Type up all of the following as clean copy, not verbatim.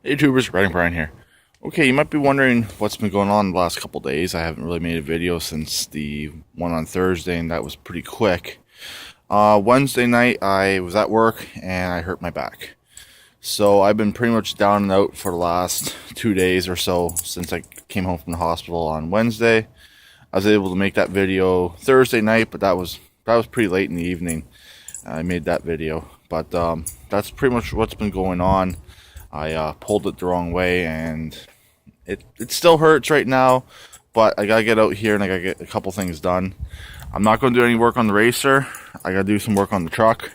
Hey YouTubers, Riding Brian here. Okay, you might be wondering what's been going on the last couple days. I haven't really made a video since the one on Thursday, and that was pretty quick. Wednesday night, I was at work and I hurt my back. So I've been pretty much down and out for the last 2 days or so since I came home from the hospital on Wednesday. I was able to make that video Thursday night, but that was pretty late in the evening. I made that video, but that's pretty much what's been going on. I pulled it the wrong way, and it still hurts right now, but I gotta get out here and I gotta get a couple things done. I'm not gonna do any work on the racer. I gotta do some work on the truck.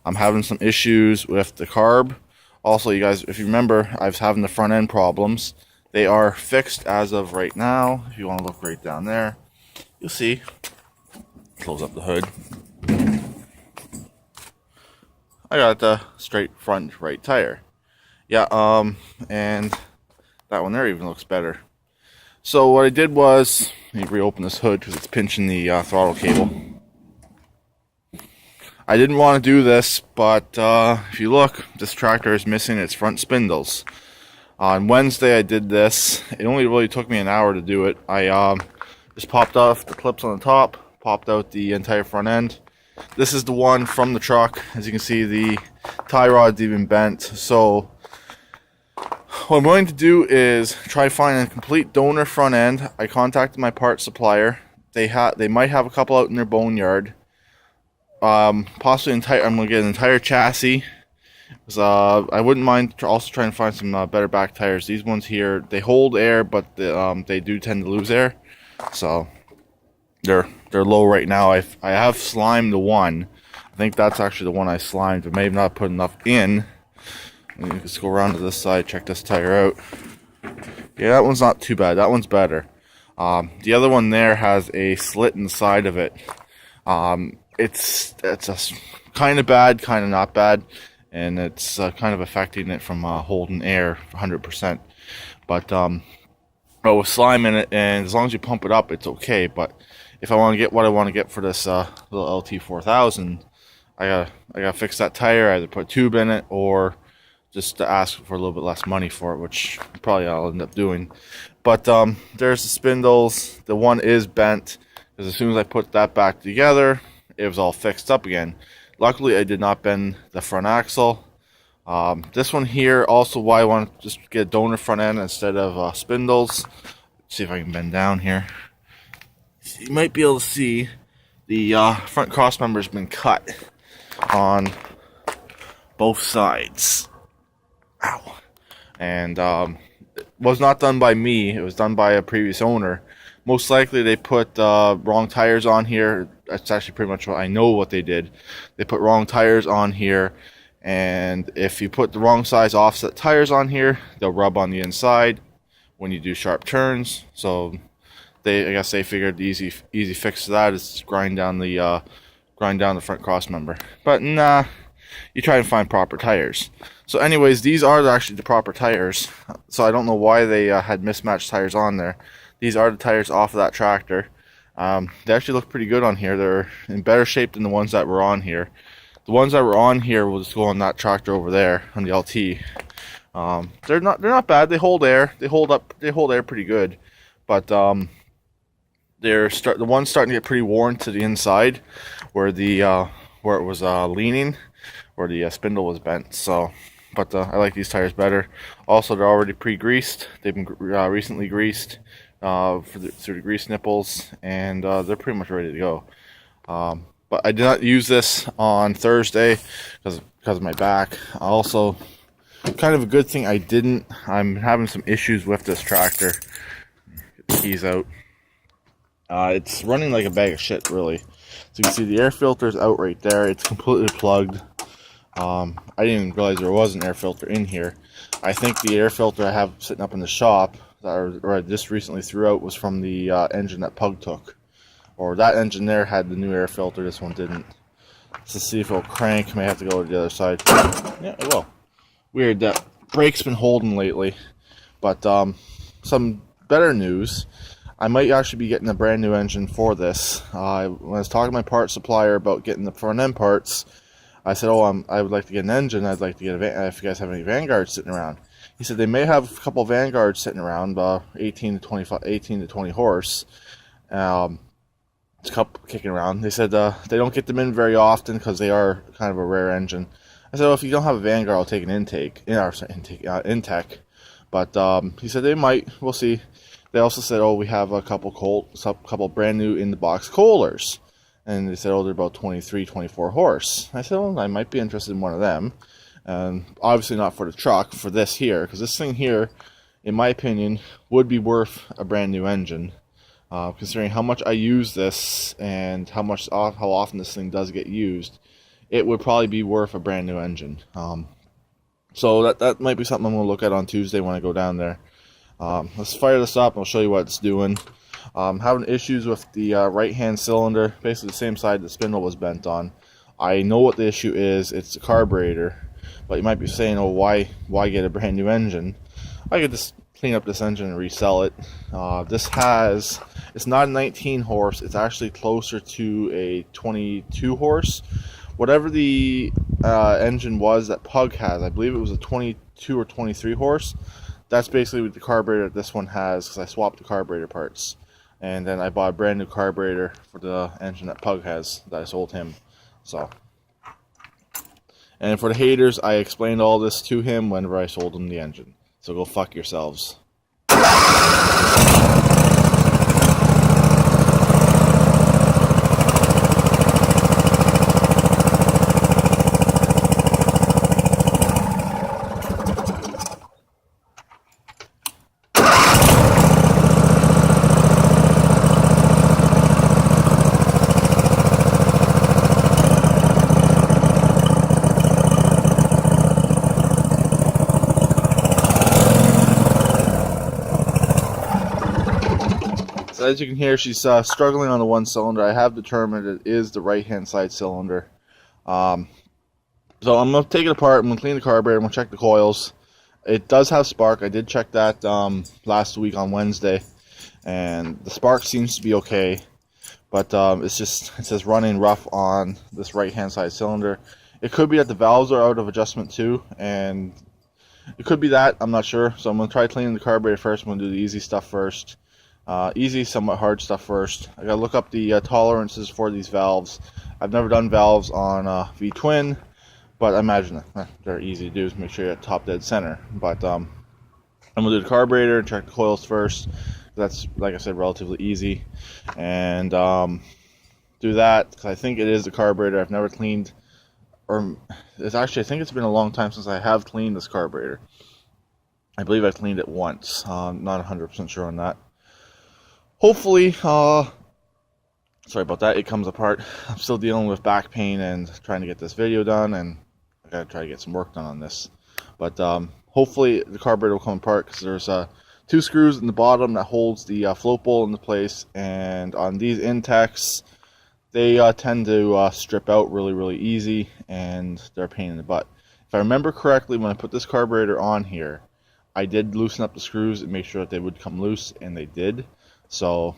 I'm having some issues with the carb. Also, you guys, if you remember, I was having the front end problems. They are fixed as of right now. If you want to look right down there, you'll see. Close up the hood. I got the straight front right tire. Yeah, and that one there even looks better. So what I did was, let me reopen this hood because it's pinching the throttle cable. I didn't want to do this, but if you look, this tractor is missing its front spindles. On Wednesday I did this. It only really took me an hour to do it. I just popped off the clips on the top, popped out the entire front end. This is the one from the truck. As you can see, the tie rod's even bent. So what I'm going to do is try to find a complete donor front end. I contacted my parts supplier. They might have a couple out in their boneyard. Possibly I'm going to get an entire chassis. I wouldn't mind also trying to find some better back tires. These ones here, they hold air, but they do tend to lose air. So they're low right now. I have slimed the one. I think that's actually the one I slimed, but maybe not put enough in. Let's go around to this side, check this tire out. Yeah, that one's not too bad. That one's better. The other one there has a slit in the side of it. It's a kind of bad, kind of not bad, and it's kind of affecting it from holding air 100%. But with slime in it, and as long as you pump it up, it's okay. But if I want to get what I want to get for this little LT4000, I gotta fix that tire. Either put a tube in it or just to ask for a little bit less money for it, which probably I'll end up doing. But there's the spindles. The one is bent, because as soon as I put that back together, it was all fixed up again. Luckily, I did not bend the front axle. This one here, also why I want to just get a donor front end instead of spindles. Let's see if I can bend down here. So you might be able to see the front cross member has been cut on both sides. Ow. And it was not done by me. It was done by a previous owner. Most likely they put wrong tires on here. That's actually pretty much what I know what they did. They put wrong tires on here, and if you put the wrong size offset tires on here, they'll rub on the inside when you do sharp turns. So I guess they figured the easy fix to that is grind down the front cross member. But nah, you try and find proper tires. So anyways, these are actually the proper tires. So I don't know why they had mismatched tires on there. These are the tires off of that tractor. They actually look pretty good on here. They're in better shape than the ones that were on here. The ones that were on here will just go on that tractor over there on the LT. They're not bad. They hold air. They hold air pretty good. But the one's starting to get pretty worn to the inside, where where it was leaning, where the spindle was bent. So, but I like these tires better. Also, they're already pre-greased. They've been recently greased through the grease nipples, and they're pretty much ready to go. But I did not use this on Thursday because of my back. Also, kind of a good thing I didn't. I'm having some issues with this tractor. Get the keys out. It's running like a bag of shit, really. So you can see the air filter is out right there. It's completely plugged. I didn't even realize there was an air filter in here. I think the air filter I have sitting up in the shop, or I just recently threw out, was from the engine that Pug took. Or that engine there had the new air filter, this one didn't. Let's see if it'll crank. May have to go to the other side. Yeah, it will. Weird, that brake's been holding lately. But some better news. I might actually be getting a brand new engine for this. When I was talking to my parts supplier about getting the front end parts, I said, oh, I would like to get an engine. I'd like to get if you guys have any Vanguards sitting around. He said they may have a couple Vanguards sitting around, 18 to 25, 18 to 20 horse. It's a couple kicking around. They said they don't get them in very often because they are kind of a rare engine. I said, well, if you don't have a Vanguard, I'll take an Intech. But he said they might. We'll see. They also said, oh, we have a couple brand new in the box Kohlers. And they said, oh, they're about 23, 24 horse. I said, well, I might be interested in one of them. And obviously not for the truck, for this here. Because this thing here, in my opinion, would be worth a brand new engine. Considering how much I use this and how often this thing does get used, it would probably be worth a brand new engine. So that might be something I'm going to look at on Tuesday when I go down there. Let's fire this up and I'll show you what it's doing. Having issues with the right hand cylinder, basically the same side the spindle was bent on. I know what the issue is. It's the carburetor. But you might be saying, oh, why get a brand new engine? I could just clean up this engine and resell it. It's not a 19 horse. It's actually closer to a 22 horse. Whatever the engine was that Pug has, I believe it was a 22 or 23 horse. That's basically what the carburetor that this one has, because I swapped the carburetor parts. And then I bought a brand new carburetor for the engine that Pug has that I sold him. So, and for the haters, I explained all this to him whenever I sold him the engine. So go fuck yourselves. So as you can hear, she's struggling on the one cylinder. I have determined it is the right-hand side cylinder. So I'm going to take it apart. I'm going to clean the carburetor. I'm going to check the coils. It does have spark. I did check that last week on Wednesday. And the spark seems to be okay. But it says running rough on this right-hand side cylinder. It could be that the valves are out of adjustment too. And it could be that. I'm not sure. So I'm going to try cleaning the carburetor first. I'm going to do the easy stuff first. Easy, somewhat hard stuff first. I gotta look up the tolerances for these valves. I've never done valves on V-twin, but I imagine they're easy to do. Just make sure you're at top dead center. But I'm gonna do the carburetor and check the coils first. That's, like I said, relatively easy. And do that because I think it is the carburetor. I've never cleaned, or it's actually, I think it's been a long time since I have cleaned this carburetor. I believe I cleaned it once. Not 100% sure on that. Hopefully, sorry about that, it comes apart. I'm still dealing with back pain and trying to get this video done, and I gotta try to get some work done on this. But hopefully the carburetor will come apart, because there's 2 screws in the bottom that holds the float bowl into place, and on these Intechs, they tend to strip out really easy, and they're a pain in the butt. If I remember correctly, when I put this carburetor on here, I did loosen up the screws and make sure that they would come loose, and they did. So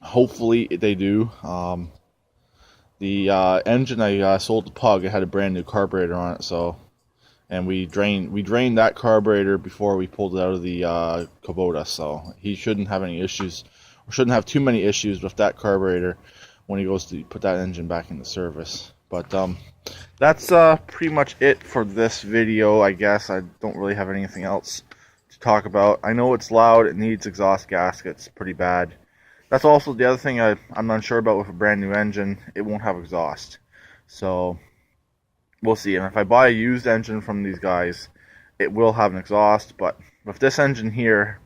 hopefully they do. The engine I sold to Pug, it had a brand new carburetor on it. So, and we drained that carburetor before we pulled it out of the Kubota. So he shouldn't have any issues, or shouldn't have too many issues with that carburetor when he goes to put that engine back into service. But that's pretty much it for this video. I guess I don't really have anything else to talk about. I know it's loud. It needs exhaust gaskets pretty bad. That's also the other thing I'm unsure about with a brand new engine. It won't have exhaust. So we'll see. And if I buy a used engine from these guys, it will have an exhaust. But with this engine here,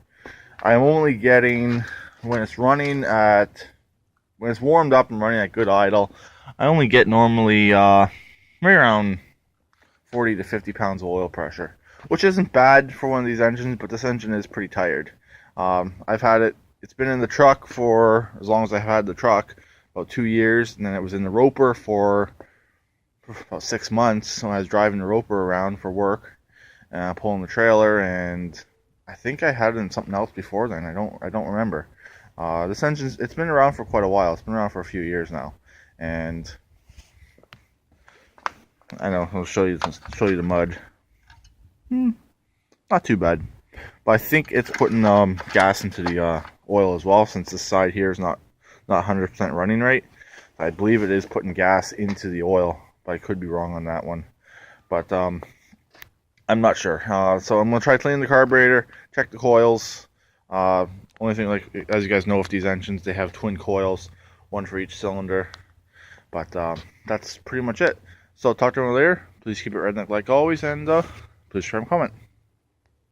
I'm only getting, when it's running at, when it's warmed up and running at good idle, I only get normally right around 40 to 50 pounds of oil pressure, which isn't bad for one of these engines, but this engine is pretty tired. I've had it, it's been in the truck for as long as I've had the truck, about 2 years, and then it was in the Roper for about 6 months, so I was driving the Roper around for work, pulling the trailer, and I think I had it in something else before then. I don't remember. This engine, it's been around for quite a while. It's been around for a few years now, and I know, I'll show you the mud. Not too bad. But I think it's putting gas into the oil as well, since this side here is not 100% running right. I believe it is putting gas into the oil, but I could be wrong on that one. But I'm not sure. So I'm gonna try cleaning the carburetor, check the coils. Only thing, like, as you guys know, with these engines, they have twin coils, one for each cylinder. But that's pretty much it. So talk to you later. Please keep it redneck like always, and please try and comment.